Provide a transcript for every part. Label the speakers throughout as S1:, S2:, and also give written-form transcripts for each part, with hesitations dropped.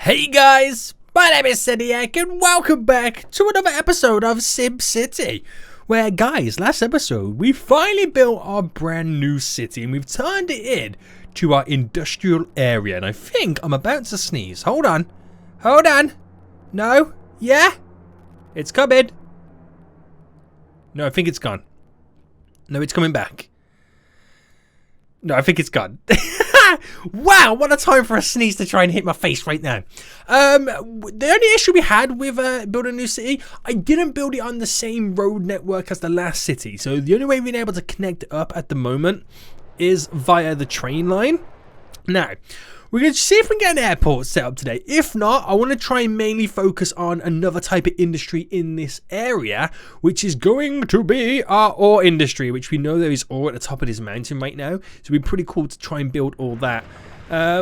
S1: Hey guys, my name is Seniac and welcome back to another episode of SimCity. Where guys, last episode we finally built our brand new city and we've turned it in to our industrial area. And I think I'm about to sneeze. Hold on. No, yeah, it's coming. No, I think it's gone. No, it's coming back. No, I think it's gone. Wow, what a time for a sneeze to try and hit my face right now. The only issue we had with building a new city, I didn't build it on the same road network as the last city. So the only way we've been able to connect it up at the moment is via the train line. Now, we're going to see if we can get an airport set up today. If not, I want to try and mainly focus on another type of industry in this area, which is going to be our ore industry, which we know there is ore at the top of this mountain right now. So it'd be pretty cool to try and build all that.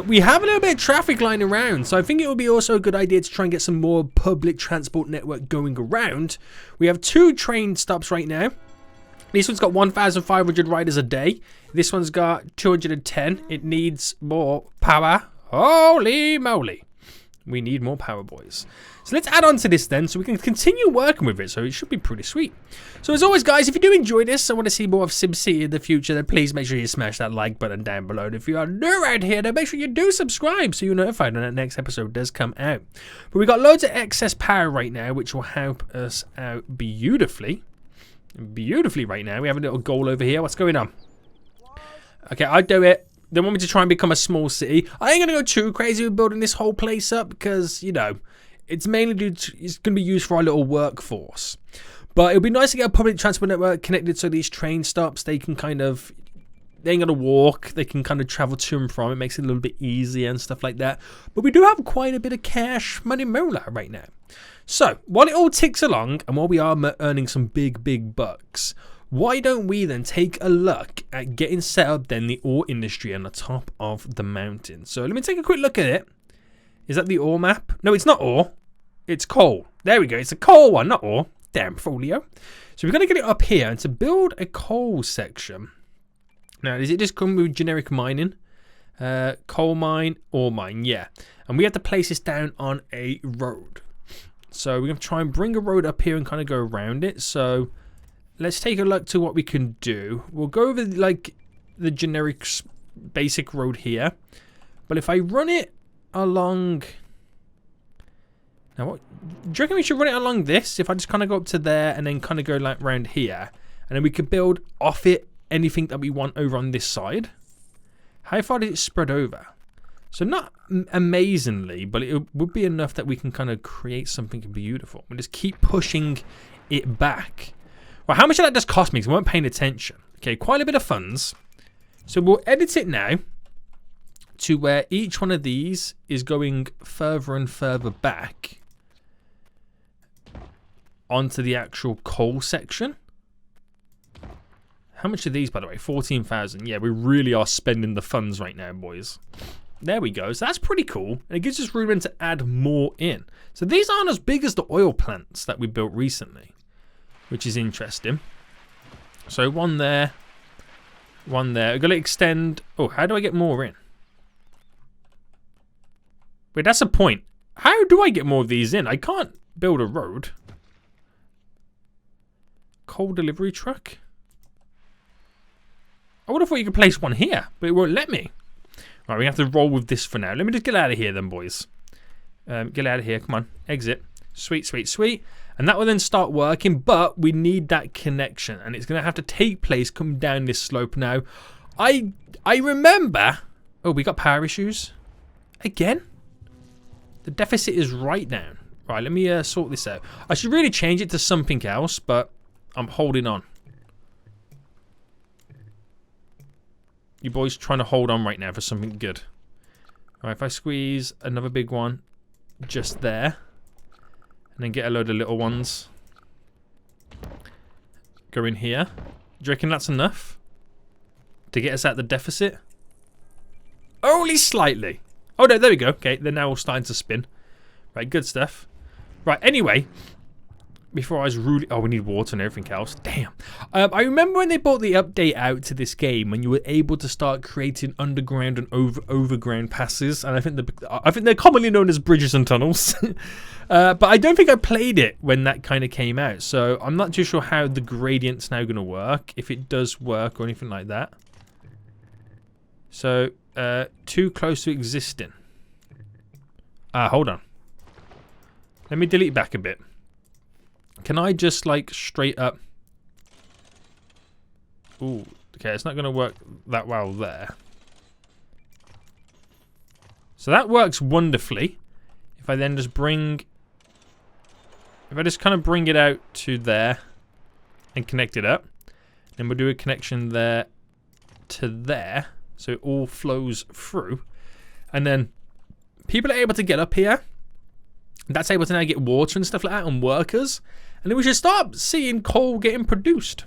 S1: We have a little bit of traffic lying around, so I think it would be also a good idea to try and get some more public transport network going around. We have 2 train stops right now. This one's got 1,500 riders a day. This one's got 210. It needs more power. Holy moly. We need more power, boys. So let's add on to this then so we can continue working with it. So it should be pretty sweet. So as always, guys, if you do enjoy this, I want to see more of SimCity in the future, then please make sure you smash that like button down below. And if you are new around here, then make sure you do subscribe so you're notified when that next episode does come out. But we've got loads of excess power right now, which will help us out beautifully. Right now. We have a little goal over here. What's going on? Okay, I do it. They want me to try and become a small city. I ain't gonna go too crazy with building this whole place up because, you know, it's mainly it's gonna be used for our little workforce. But it'll be nice to get a public transport network connected so these train stops, they can kind of, they ain't gonna walk, they can kind of travel to and from. It makes it a little bit easier and stuff like that. But we do have quite a bit of cash money moolah right now. So, while it all ticks along, and while we are earning some big bucks, why don't we then take a look at getting set up then the ore industry on the top of the mountain? So, let me take a quick look at it. Is that the ore map? No, it's not ore. It's coal. There we go. It's a coal one, not ore. Damn, folio. So, we're going to get it up here. And to build a coal section. Now, does it just come with generic mining? Coal mine, ore mine, yeah. And we have to place this down on a road. So we're going to try and bring a road up here and kind of go around it. So let's take a look to what we can do. We'll go over like the generic basic road here. But if I run it along... Now, what do you reckon we should run it along this? If I just kind of go up to there and then kind of go like around here. And then we could build off it anything that we want over on this side. How far does it spread over? So not amazingly, but it would be enough that we can kind of create something beautiful. We'll just keep pushing it back. Well, how much did that just cost me? Because I weren't paying attention. Okay, quite a bit of funds. So we'll edit it now to where each one of these is going further and further back onto the actual coal section. How much are these, by the way? 14,000. Yeah, we really are spending the funds right now, boys. There we go. So that's pretty cool. And it gives us room to add more in. So these aren't as big as the oil plants that we built recently, which is interesting. So one there. One there. We're going to extend. Oh, how do I get more in? Wait, that's a point. How do I get more of these in? I can't build a road. Coal delivery truck. I would have thought you could place one here, but it won't let me. Right, we have to roll with this for now. Let me just get out of here then, boys. Get out of here. Come on. Exit. Sweet. And that will then start working, but we need that connection. And it's going to have to take place coming down this slope now. I remember... Oh, we got power issues. Again? The deficit is right down. Right, let me sort this out. I should really change it to something else, but I'm holding on. You boys trying to hold on right now for something good. Alright, if I squeeze another big one just there. And then get a load of little ones. Go in here. Do you reckon that's enough? To get us out the deficit? Only slightly. Oh no, there we go. Okay, they're now all starting to spin. Right, good stuff. Right, anyway. before I was really... Oh, we need water and everything else. Damn. I remember when they brought the update out to this game, when you were able to start creating underground and overground passes, and I think they're commonly known as bridges and tunnels. But I don't think I played it when that kind of came out, so I'm not too sure how the gradient's now going to work, if it does work or anything like that. So, too close to existing. Hold on. Let me delete back a bit. Can I just, like, straight up... Ooh, okay, it's not going to work that well there. So that works wonderfully. If I then just bring... If I just kind of bring it out to there and connect it up, then we'll do a connection there to there, so it all flows through. And then people are able to get up here. That's able to now get water and stuff like that and workers. And then we should start seeing coal getting produced.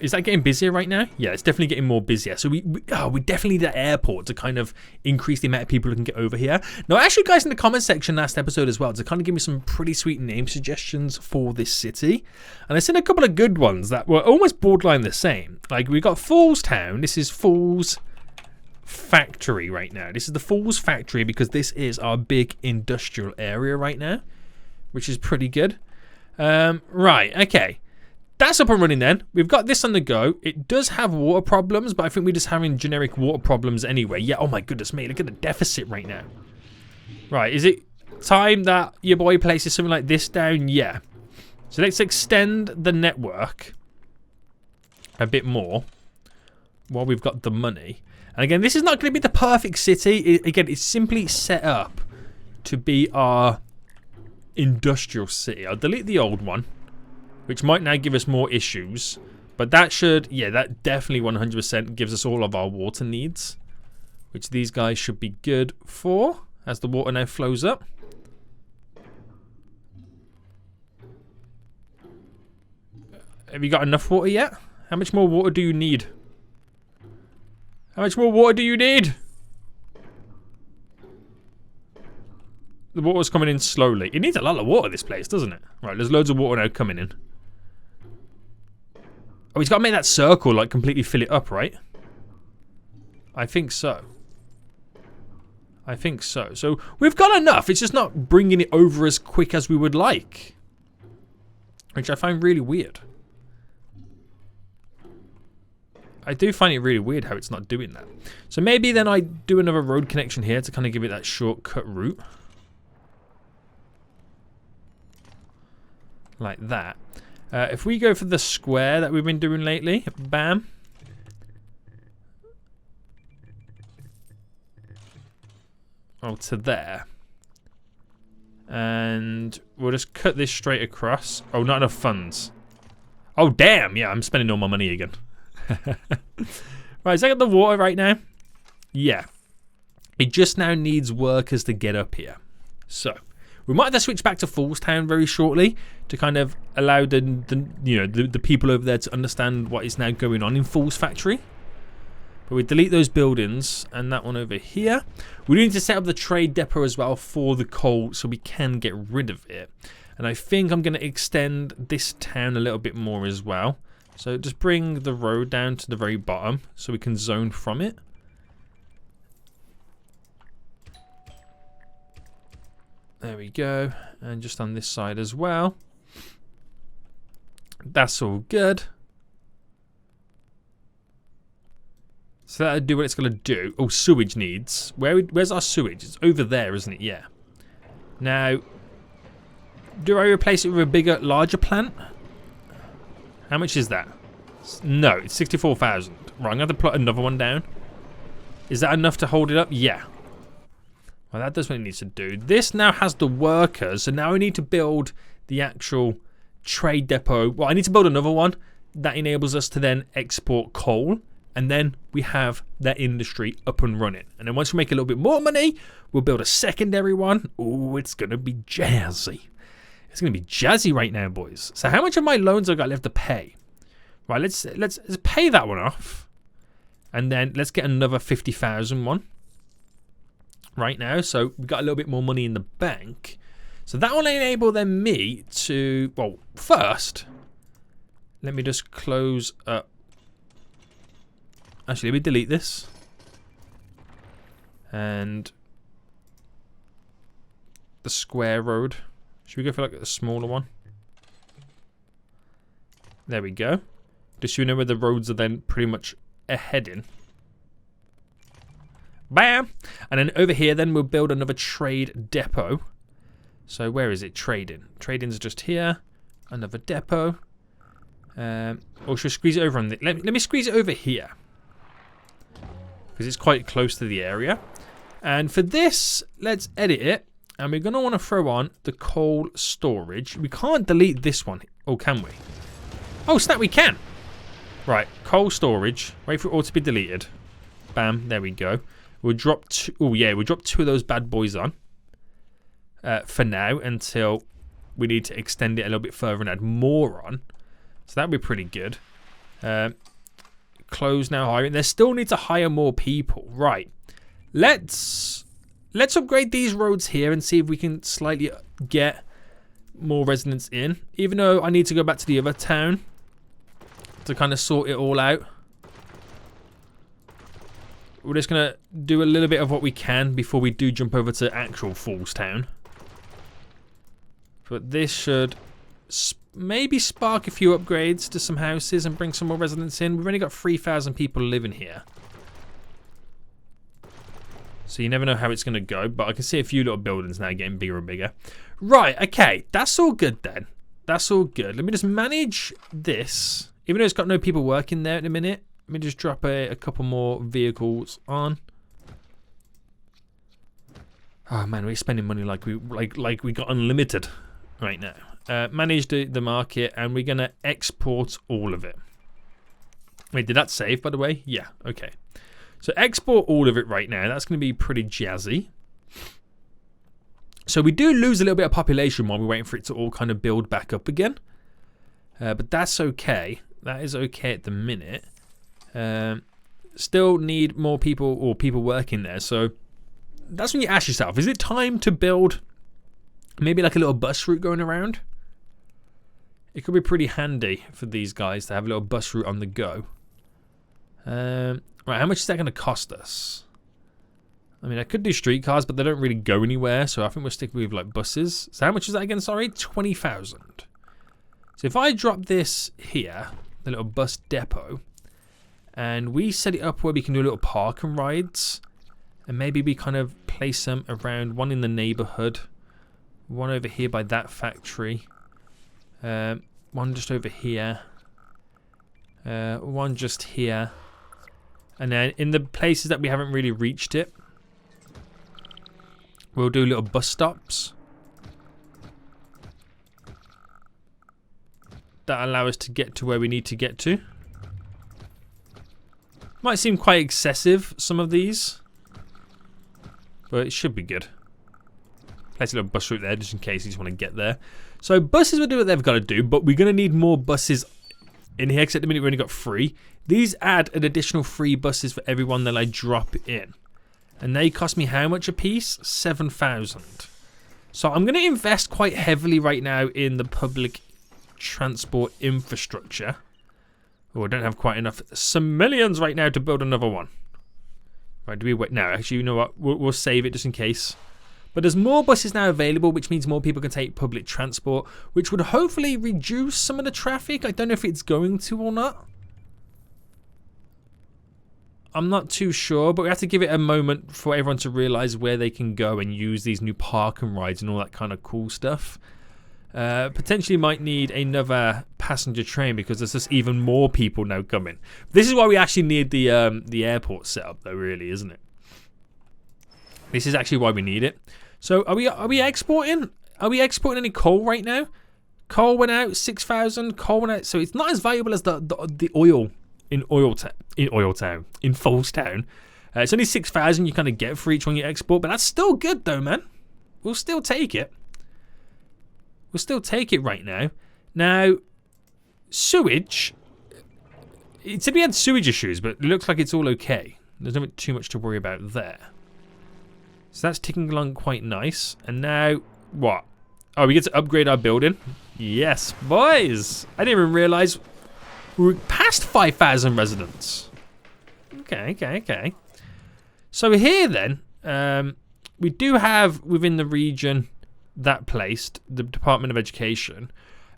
S1: Is that getting busier right now? Yeah, it's definitely getting more busier. So we definitely need that airport to kind of increase the amount of people who can get over here. Now, actually, guys, in the comment section last episode as well, to kind of give me some pretty sweet name suggestions for this city. And I seen a couple of good ones that were almost borderline the same. Like, we got Falls Town. This is Falls Factory right now. This is the Falls Factory because this is our big industrial area right now, which is pretty good. Right, okay. That's up and running then. We've got this on the go. It does have water problems, but I think we're just having generic water problems anyway. Yeah, oh my goodness me, look at the deficit right now. Right, is it time that your boy places something like this down? Yeah. So let's extend the network a bit more while we've got the money. And again, this is not going to be the perfect city. Again, it's simply set up to be our industrial city. I'll delete the old one, which might now give us more issues. But that should, yeah, that definitely 100% gives us all of our water needs, which these guys should be good for as the water now flows up. Have you got enough water yet? How much more water do you need? How much more water do you need? The water's coming in slowly. It needs a lot of water, this place, doesn't it? Right, there's loads of water now coming in. Oh, he's got to make that circle, like, completely fill it up, right? I think so. I think so. So, we've got enough. It's just not bringing it over as quick as we would like. Which I find really weird. I do find it really weird how it's not doing that. So, maybe then I do another road connection here to kind of give it that shortcut route. Like that. If we go for the square that we've been doing lately, bam. Oh, to there. And we'll just cut this straight across. Oh, not enough funds. Oh, damn. Yeah, I'm spending all my money again. Right, is that got the water right now? Yeah. It just now needs workers to get up here. So, we might have to switch back to Falls Town very shortly to kind of allow the people over there to understand what is now going on in Falls Factory. But we delete those buildings and that one over here. We need to set up the trade depot as well for the coal so we can get rid of it. And I think I'm going to extend this town a little bit more as well. So just bring the road down to the very bottom so we can zone from it. There we go. And just on this side as well. That's all good. So that'll do what it's going to do. Oh, sewage needs. Where's our sewage? It's over there, isn't it? Yeah. Now, do I replace it with a bigger, larger plant? How much is that? No, it's 64,000. Right, I'm going to have to put another one down. Is that enough to hold it up? Yeah. Well, that does what it needs to do. This now has the workers, so now I need to build the actual trade depot. Well, I need to build another one that enables us to then export coal, and then we have that industry up and running. And then once we make a little bit more money, we'll build a secondary one. Ooh, it's going to be jazzy. It's going to be jazzy right now, boys. So how much of my loans I've got left to pay? Right, let's pay that one off. And then let's get another 50,000 one right now. So we've got a little bit more money in the bank. So that will enable then me to, well, first, let me just close up. Actually, let me delete this. And the square road. Should we go for like the smaller one? There we go. Just so you know where the roads are then pretty much heading. Bam! And then over here then we'll build another trade depot. So where is it? Trading. Trading's just here. Another depot. Or should I squeeze it over on the... Let me squeeze it over here. Because it's quite close to the area. And for this, let's edit it. And we're going to want to throw on the coal storage. We can't delete this one. Oh, can we? Oh, snap, we can. Right, coal storage. Wait for it all to be deleted. Bam, there we go. We'll drop two. Oh, yeah, we'll drop 2 of those bad boys on. For now, until we need to extend it a little bit further and add more on. So that'd be pretty good. Close now hiring. They still need to hire more people. Right. Let's upgrade these roads here and see if we can slightly get more residents in. Even though I need to go back to the other town to kind of sort it all out. We're just going to do a little bit of what we can before we do jump over to actual Falls Town. But this should maybe spark a few upgrades to some houses and bring some more residents in. We've only got 3,000 people living here. So you never know how it's going to go. But I can see a few little buildings now getting bigger and bigger. Right, okay. That's all good then. That's all good. Let me just manage this. Even though it's got no people working there at the minute. Let me just drop a couple more vehicles on. Oh man, we're spending money like we got unlimited right now. Manage the market, and we're gonna export all of it. Wait, did that save by the way? Yeah, okay. So export all of it right now. That's gonna be pretty jazzy. So we do lose a little bit of population while we're waiting for it to all kind of build back up again. But that's okay. That is okay at the minute. Still need more people or people working there. So that's when you ask yourself, is it time to build maybe like a little bus route going around? It could be pretty handy for these guys to have a little bus route on the go. Right, how much is that going to cost us? I mean, I could do streetcars, but they don't really go anywhere. So I think we'll stick with like buses. So how much is that again? Sorry, 20,000. So if I drop this here, the little bus depot, and we set it up where we can do a little park and rides, and maybe we kind of place them around, one in the neighborhood, one over here by that factory, one just over here, one just here, and then in the places that we haven't really reached it, we'll do little bus stops that allow us to get to where we need to get to. Might seem quite excessive, some of these, but it should be good. Place a little bus route there just in case you just want to get there. So buses will do what they've got to do, but we're going to need more buses in here, because at the minute we've only got 3. These add an additional 3 buses for everyone that I drop in. And they cost me how much a piece? 7,000. So I'm going to invest quite heavily right now in the public transport infrastructure. Oh, I don't have quite enough. Some millions right now to build another one. Right, do we wait? No, actually, you know what? We'll save it just in case. But there's more buses now available, which means more people can take public transport, which would hopefully reduce some of the traffic. I don't know if it's going to or not. I'm not too sure, but we have to give it a moment for everyone to realize where they can go and use these new park and rides and all that kind of cool stuff. Potentially might need another passenger train because there's just even more people now coming. This is why we actually need the airport set up though, really, isn't it? This is actually why we need it. So are we exporting? Are we exporting any coal right now? Coal went out 6,000. Coal went out, so it's not as valuable as the oil in Falls Town. It's only 6,000 you kind of get for each one you export, but that's still good though, man. We'll still take it. We'll still take it right now. Now, sewage. It said we had sewage issues, but it looks like it's all okay. There's not too much to worry about there. So that's ticking along quite nice. And now, what? Oh, we get to upgrade our building. Yes, boys. I didn't even realize we were past 5,000 residents. Okay. So here then, we do have within the region that placed, the Department of Education.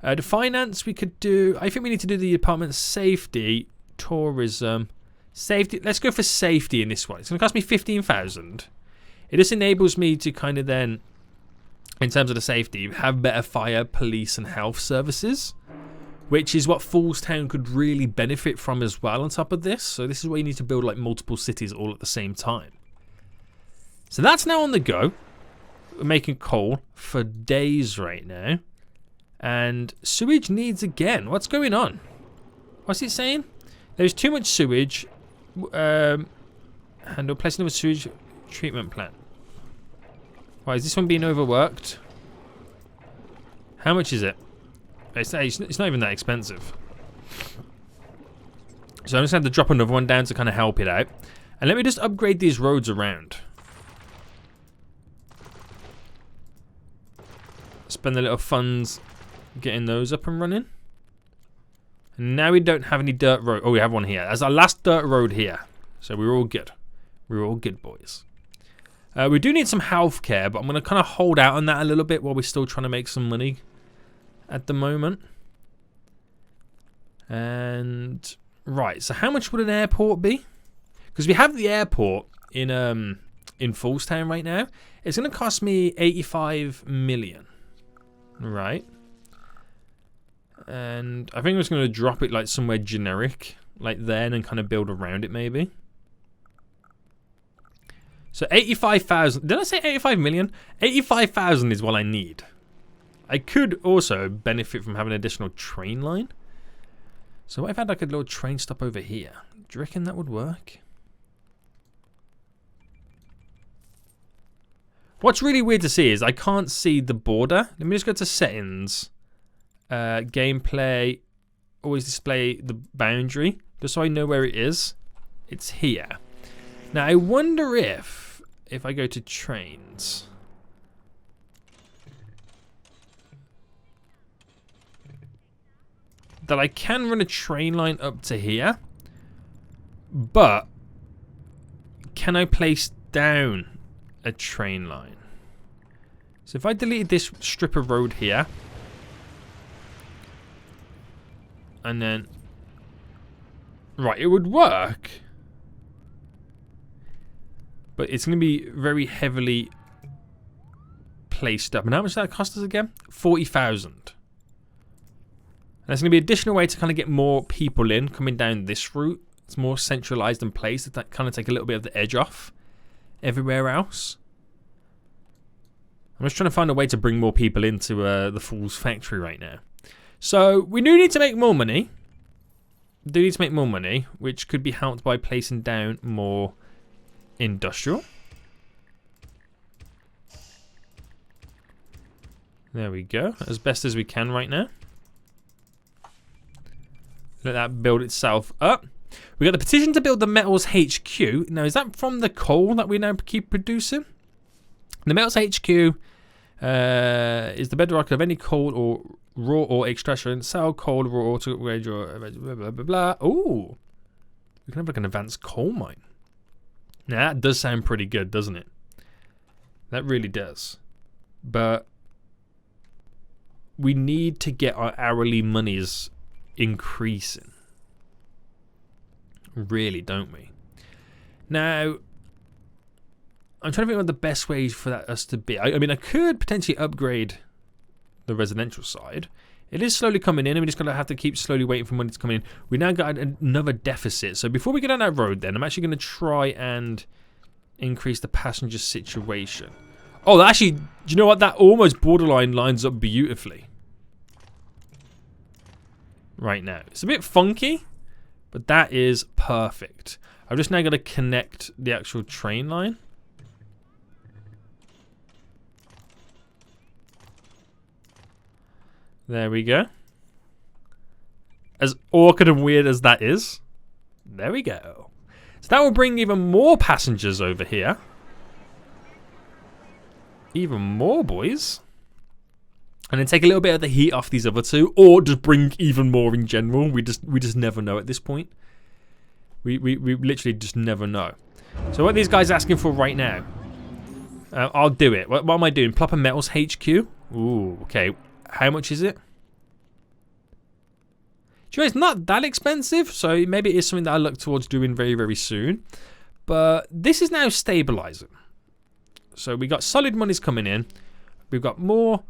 S1: The finance we could do, I think we need to do the Department of Safety, Tourism, Safety. Let's go for safety in this one. It's going to cost me 15,000. It just enables me to kind of then, in terms of the safety, have better fire, police and health services, which is what Foolstown could really benefit from as well on top of this. So this is where you need to build like multiple cities all at the same time. So that's now on the go. We're making coal for days right now. And sewage needs again. What's going on? What's it saying? There's too much sewage. And we're placing a sewage treatment plant. Why is this one being overworked? How much is it? It's not even that expensive. So I'm just going to drop another one down to kind of help it out. And let me just upgrade these roads around. Spend a little funds getting those up and running. And now we don't have any dirt road. Oh, we have one here. That's our last dirt road here. So we're all good. We're all good, boys. We do need some healthcare, but I'm going to kind of hold out on that a little bit while we're still trying to make some money at the moment. And right, so how much would an airport be? Because we have the airport in Foolstown right now. It's going to cost me 85 million. Right. And I think I'm just going to drop it like somewhere generic, like there, and kind of build around it maybe. So 85,000. Did I say 85 million? 85,000 is what I need. I could also benefit from having an additional train line. So what if I had like a little train stop over here? Do you reckon that would work? What's really weird to see is I can't see the border. Let me just go to settings. Gameplay. Always display the boundary. Just so I know where it is. It's here. Now I wonder if I go to trains. That I can run a train line up to here. But can I place down a train line? So if I deleted this strip of road here, and then right, it would work, but it's going to be very heavily placed up. And how much does that cost us again? 40,000. And there's going to be an additional way to kind of get more people in coming down this route. It's more centralized and placed. That kind of take a little bit of the edge off everywhere else. I'm just trying to find a way to bring more people into the Fool's factory right now. So we do need to make more money. Which could be helped by placing down more industrial. There we go. As best as we can right now. Let that build itself up. We got the petition to build the metals HQ. Now, is that from the coal that we now keep producing? The metals HQ is the bedrock of any coal or raw ore extraction. Sell coal, raw ore to upgrade your blah, blah, blah, blah. Ooh. We can have like an advanced coal mine. Now, that does sound pretty good, doesn't it? That really does. But we need to get our hourly monies increasing. Really, don't we? Now, I'm trying to think what the best way for that us to be. I mean, I could potentially upgrade the residential side. It is slowly coming in, and we're just going to have to keep slowly waiting for money to come in. We now got another deficit. So before we get on that road then, I'm actually going to try and increase the passenger situation. Oh, actually, do you know what? That almost borderline lines up beautifully. Right now. It's a bit funky, but that is perfect. I'm just now going to connect the actual train line. There we go. As awkward and weird as that is, there we go. So that will bring even more passengers over here. Even more, boys. and then take a little bit of the heat off these other two, or just bring even more in general. We just never know at this point. We literally just never know. So what are these guys asking for right now? I'll do it. What am I doing? Plop a metals HQ. Ooh, okay. How much is it? Do you know, it's not that expensive, so maybe it is something that I look towards doing very, very soon. But this is now stabilizing. So we got solid monies coming in. We've got more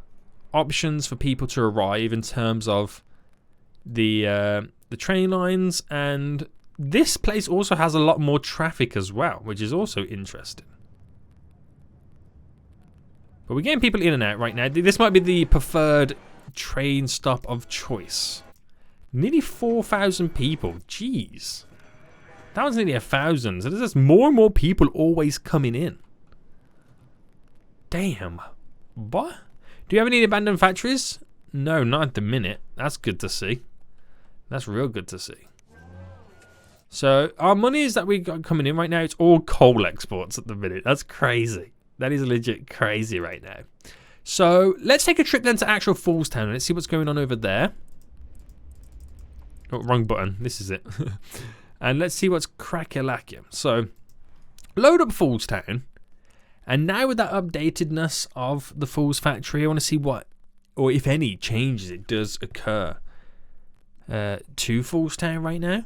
S1: options for people to arrive in terms of the train lines, and this place also has a lot more traffic as well, which is also interesting. But we're getting people in and out right now. This might be the preferred train stop of choice. Nearly 4,000 people. Jeez. That was nearly 1,000. So there's just more and more people always coming in. Damn. What? Do you have any abandoned factories? No, not at the minute. That's good to see. That's real good to see. So our monies that we got coming in right now, it's all coal exports at the minute. That's crazy. That is legit crazy right now. So let's take a trip then to actual Falls Town and let's see what's going on over there. Oh, wrong button. This is it. And let's see what's crack-a-lacking. So load up Falls Town. And now with that updatedness of the Falls factory, I want to see what, or if any, changes it does occur to Falls Town right now.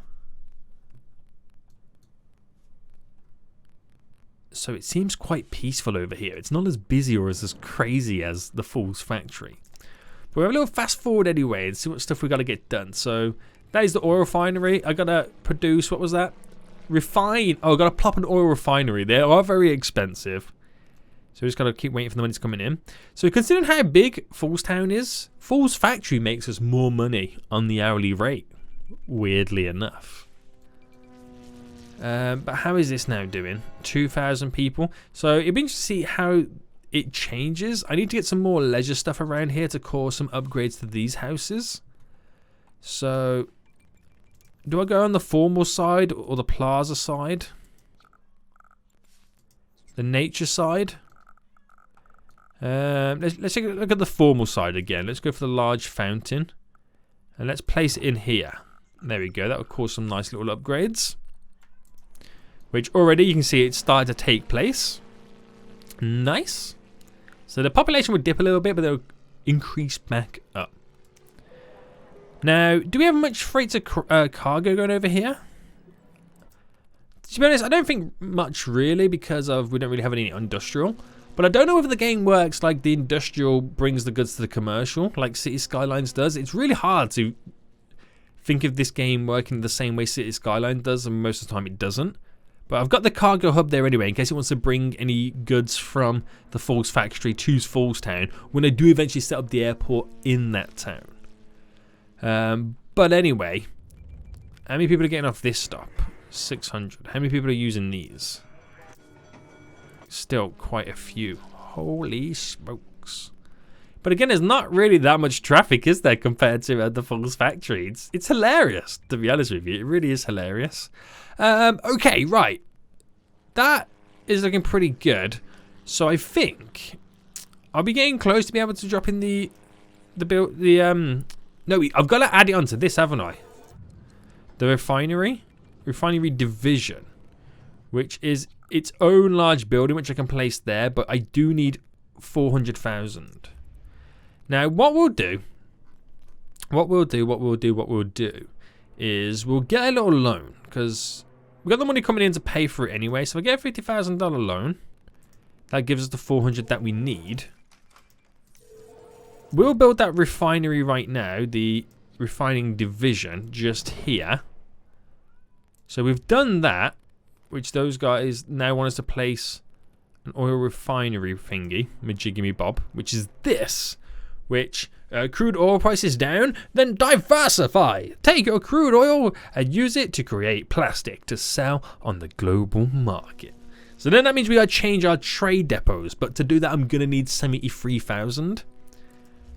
S1: So it seems quite peaceful over here. It's not as busy or as crazy as the Falls factory. But we have a little fast forward anyway and see what stuff we got to get done. So that is the oil refinery. I got to produce, what was that? Refine. Oh, I got to plop an oil refinery. They are very expensive. So we just got to keep waiting for the money to come in. So considering how big Falls Town is, Falls factory makes us more money on the hourly rate. Weirdly enough. But how is this now doing? 2,000 people. So it'd be interesting to see how it changes. I need to get some more leisure stuff around here to cause some upgrades to these houses. So do I go on the formal side or the plaza side? The nature side? Let's take a look at the formal side again. Let's go for the large fountain. And let's place it in here. There we go. That will cause some nice little upgrades. Which already you can see it's started to take place. Nice. So the population will dip a little bit, but they'll increase back up. Now, do we have much freight to cargo going over here? To be honest, I don't think much really because we don't really have any industrial. But I don't know if the game works like the industrial brings the goods to the commercial, like City Skylines does. It's really hard to think of this game working the same way City Skylines does, and most of the time it doesn't. But I've got the cargo hub there anyway, in case it wants to bring any goods from the Falls factory to Falls Town when I do eventually set up the airport in that town. But anyway, how many people are getting off this stop? 600. How many people are using these? Still quite a few. Holy smokes. But again, there's not really that much traffic, is there, compared to the Falls factory? It's hilarious, to be honest with you. It really is hilarious. Okay, right. That is looking pretty good. So I think I'll be getting close to be able to drop in no, I've got to add it onto this, haven't I? The refinery division, which is its own large building, which I can place there, but I do need 400,000. Now, what we'll do is we'll get a little loan, because we've got the money coming in to pay for it anyway. So we get a $50,000 loan. That gives us the 400 that we need. We'll build that refinery right now, the refining division, just here. So we've done that, which those guys now want us to place an oil refinery thingy, majiggy bob, which is this, which crude oil prices down, then diversify. Take your crude oil and use it to create plastic to sell on the global market. So then that means we gotta change our trade depots, but to do that I'm gonna need 73,000.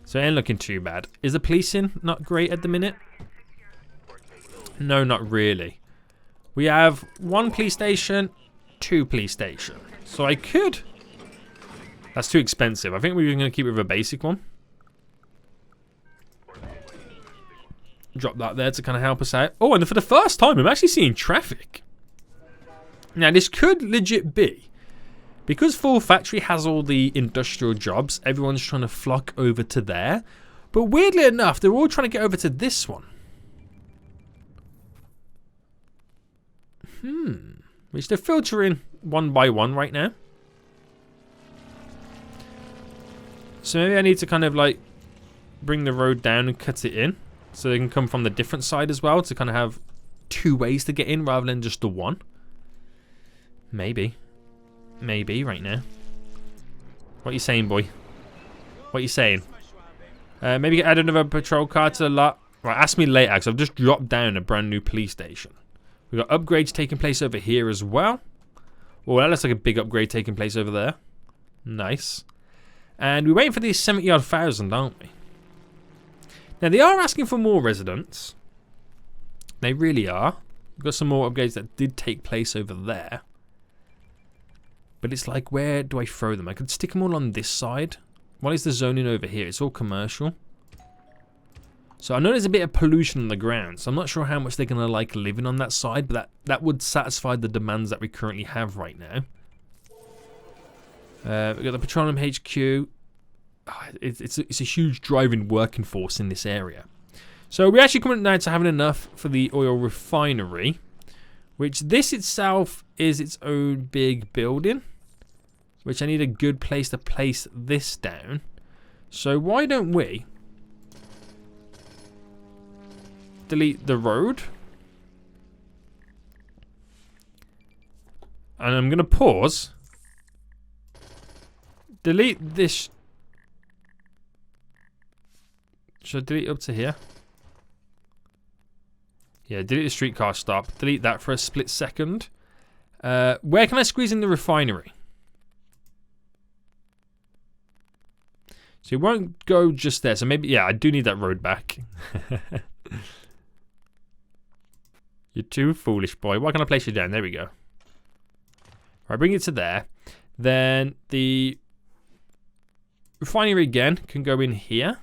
S1: So it ain't looking too bad. Is the policing not great at the minute? No, not really. We have 1 police station, 2 police stations. So I could... That's too expensive. I think we're going to keep it with a basic one. drop that there to kind of help us out. Oh, and for the first time, I'm actually seeing traffic. Now, this could legit be, because Full Factory has all the industrial jobs, everyone's trying to flock over to there. But weirdly enough, they're all trying to get over to this one. Which they're filtering one by one right now. So maybe I need to kind of like bring the road down and cut it in. So they can come from the different side as well to kind of have two ways to get in rather than just the one. Maybe. Maybe right now. What you saying, boy? What you saying? Maybe add another patrol car to the lot. Right, ask me later because I've just dropped down a brand new police station. We've got upgrades taking place over here as well. Oh, that looks like a big upgrade taking place over there. Nice. And we're waiting for these 70-odd thousand, aren't we? Now, they are asking for more residents. They really are. We've got some more upgrades that did take place over there. But it's like, where do I throw them? I could stick them all on this side. What is the zoning over here? It's all commercial. So I know there's a bit of pollution on the ground, so I'm not sure how much they're going to like living on that side, but that would satisfy the demands that we currently have right now. We've got the Petroleum HQ. Oh, it's a huge driving working force in this area. So we're actually coming down to having enough for the oil refinery, which this itself is its own big building, which I need a good place to place this down. So why don't we delete the road, and I'm going to pause, delete this. Should I delete up to here? Yeah, delete the streetcar stop, delete that for a split second. Where can I squeeze in the refinery? So it won't go just there, so maybe, yeah, I do need that road back. You're too foolish, boy. Why can't I place you down? There we go. Right, bring it to there. Then the refinery again can go in here.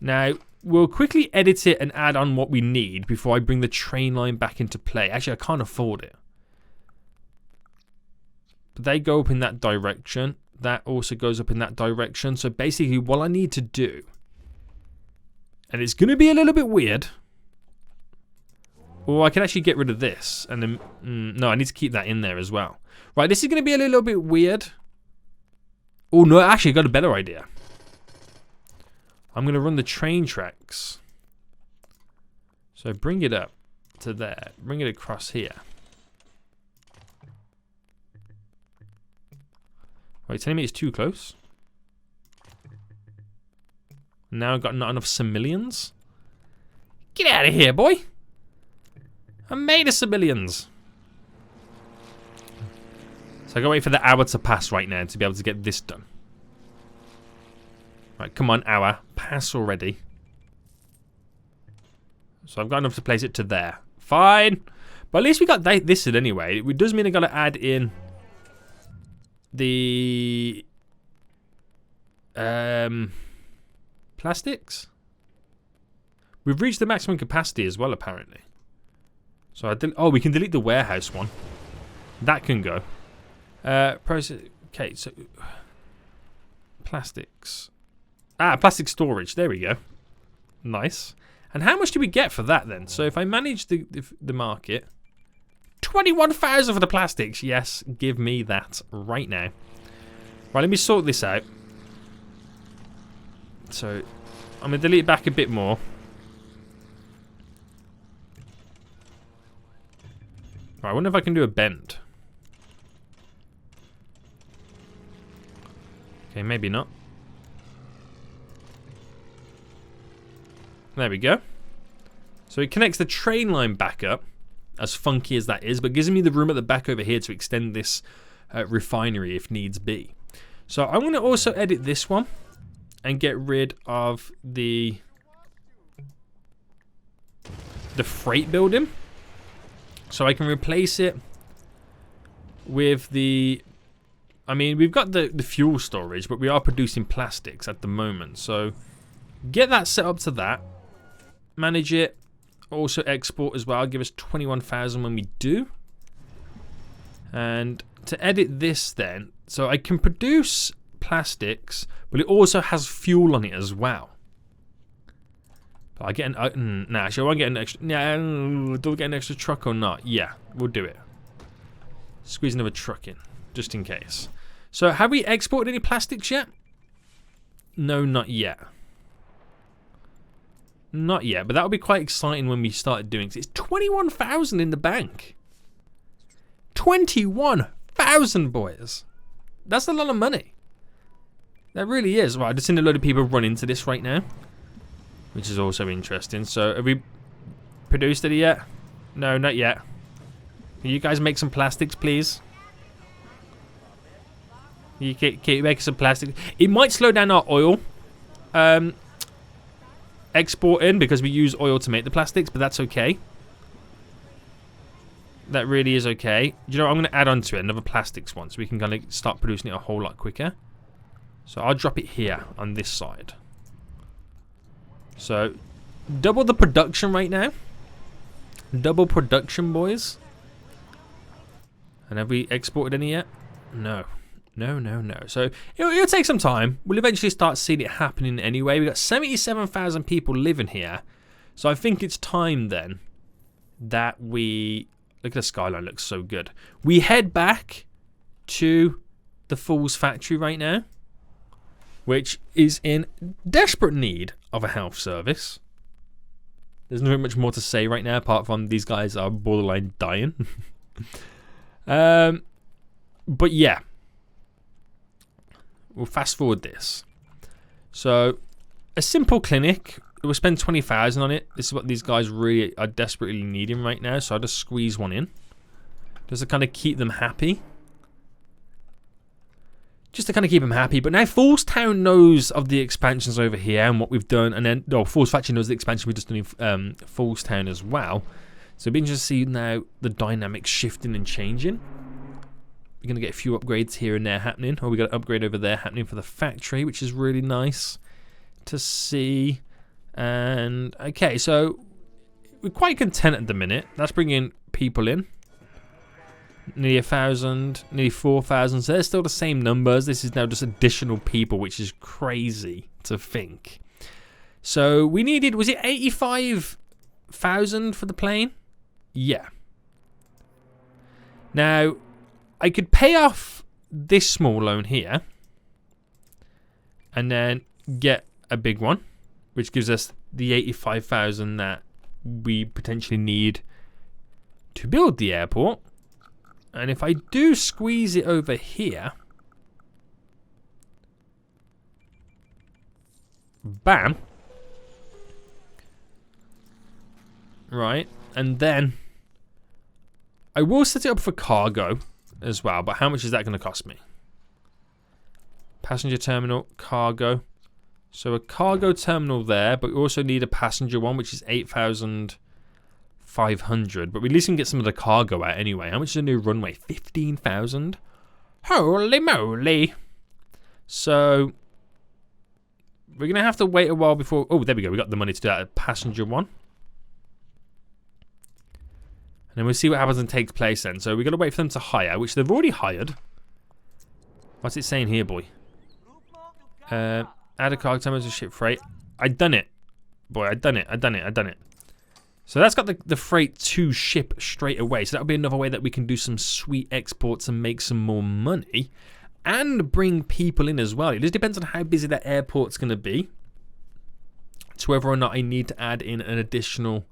S1: Now, we'll quickly edit it and add on what we need before I bring the train line back into play. Actually, I can't afford it. But they go up in that direction. That also goes up in that direction. So basically, what I need to do, and it's going to be a little bit weird. Or I can actually get rid of this. And then, no, I need to keep that in there as well. Right, this is going to be a little bit weird. Oh, no, actually, I got a better idea. I'm going to run the train tracks. So bring it up to there. Bring it across here. Wait, telling me it's too close? Now I've got not enough civilians? Get out of here, boy! I'm made of civilians. So I gotta wait for the hour to pass right now to be able to get this done. Right, come on, hour. Pass already. So I've got enough to place it to there. Fine. But at least we got this in anyway. It does mean I gotta add in the plastics. We've reached the maximum capacity as well, apparently. So oh, we can delete the warehouse one. That can go. Okay, so plastics. Ah, plastic storage. There we go. Nice. And how much do we get for that then? So if I manage the market, 21,000 for the plastics. Yes, give me that right now. Right, let me sort this out. So I'm gonna delete it back a bit more. Right, I wonder if I can do a bend. Okay, maybe not. There we go. So it connects the train line back up, as funky as that is, but gives me the room at the back over here to extend this refinery if needs be. So I'm going to also edit this one and get rid of the freight building. So I can replace it with the... I mean, we've got the fuel storage, but we are producing plastics at the moment. So Get that set up to that. Manage it. Also export as well. Give us 21,000 when we do. And to edit this then, so I can produce plastics, but it also has fuel on it as well. But I get an nah, actually I won't get an extra. Yeah, do we get an extra truck or not? Yeah, we'll do it. Squeeze another truck in, just in case. So have we exported any plastics yet? No, not yet. Not yet, but that would be quite exciting when we started doing it. It's 21,000 in the bank. 21,000, boys. That's a lot of money. That really is. Right, I've just seen a load of people run into this right now, which is also interesting. So, have we produced it yet? No, not yet. Can you guys make some plastics, please? Can you make some plastics? It might slow down our oil exporting because we use oil to make the plastics, but that's okay. That really is okay. You know what? I'm going to add on to it another plastics one so we can kind of start producing it a whole lot quicker. So I'll drop it here on this side. So double the production right now. Double production, boys. And have we exported any yet? No. No, no, no. So it'll take some time. We'll eventually start seeing it happening anyway. We've got 77,000 people living here. So I think it's time then that we... Look at the skyline, looks so good. We head back to the Fool's factory right now, which is in desperate need of a health service. There's not much more to say right now, apart from these guys are borderline dying. But yeah. We'll fast forward this. So, a simple clinic. We'll spend 20,000 on it. This is what these guys really are desperately needing right now. So I'll just squeeze one in. Just to kind of keep them happy. Just to kind of keep them happy. But now Fool's Town knows of the expansions over here and what we've done. And then, oh, Fool's Factory knows the expansion we've just done in Fool's Town as well. So it'll be interesting to see now the dynamics shifting and changing. We're going to get a few upgrades here and there happening. Oh, we got an upgrade over there happening for the factory, which is really nice to see. And okay, so we're quite content at the minute. That's bringing people in. Nearly 1,000, nearly 4,000. So they're still the same numbers. This is now just additional people, which is crazy to think. So we needed, was it 85,000 for the plane? Yeah. Now, I could pay off this small loan here and then get a big one, which gives us the 85,000 that we potentially need to build the airport. And if I do squeeze it over here, bam, right, and then I will set it up for cargo as well, but how much is that going to cost me? Passenger terminal, cargo. So a cargo terminal there, but we also need a passenger one, which is 8,500. But we at least can get some of the cargo out anyway. How much is a new runway? 15,000? Holy moly! So we're going to have to wait a while before... Oh, there we go. We got the money to do that. A passenger one. And then we'll see what happens and takes place then. So we've got to wait for them to hire, which they've already hired. What's it saying here, boy? Add a cargo terminal to ship freight. I done it. Boy, I done it. So that's got the freight to ship straight away. So that'll be another way that we can do some sweet exports and make some more money. And bring people in as well. It just depends on how busy that airport's going to be. To whether or not I need to add in an additional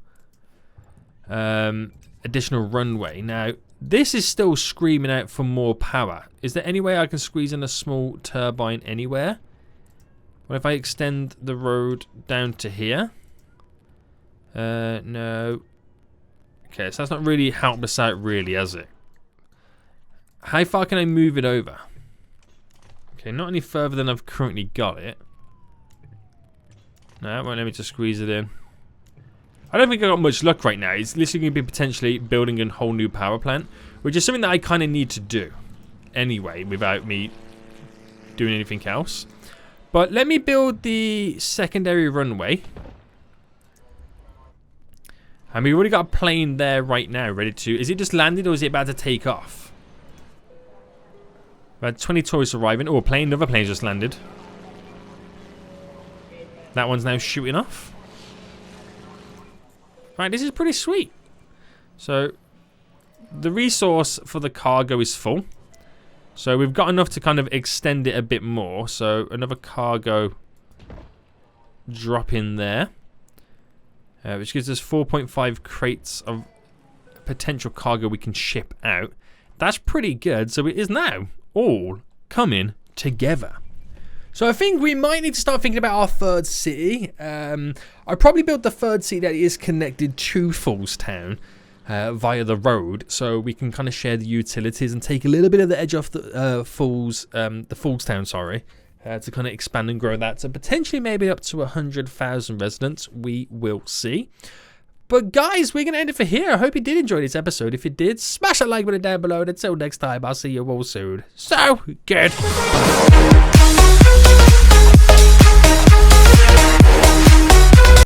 S1: runway. Now, this is still screaming out for more power. Is there any way I can squeeze in a small turbine anywhere? What if I extend the road down to here? No. Okay, so that's not really helped us out really, has it? How far can I move it over? Okay, not any further than I've currently got it. No, it won't let me just squeeze it in. I don't think I got much luck right now. It's literally going to be potentially building a whole new power plant, which is something that I kind of need to do anyway, without me doing anything else. But let me build the secondary runway. And we've already got a plane there right now, ready to... Is it just landed or is it about to take off? We had 20 tourists arriving. Oh, a plane, another plane just landed. That one's now shooting off. Right, this is pretty sweet. So, the resource for the cargo is full. So, we've got enough to kind of extend it a bit more. So, another cargo drop in there. Which gives us 4.5 crates of potential cargo we can ship out. That's pretty good. So, it is now all coming together. So I think we might need to start thinking about our third city. I probably built the third city that is connected to Foolstown via the road, so we can kind of share the utilities and take a little bit of the edge off the Foolstown, sorry, to kind of expand and grow that. So potentially maybe up to 100,000 residents. We will see. But guys, we're going to end it for here. I hope you did enjoy this episode. If you did, smash that like button down below. And until next time, I'll see you all soon. So, good.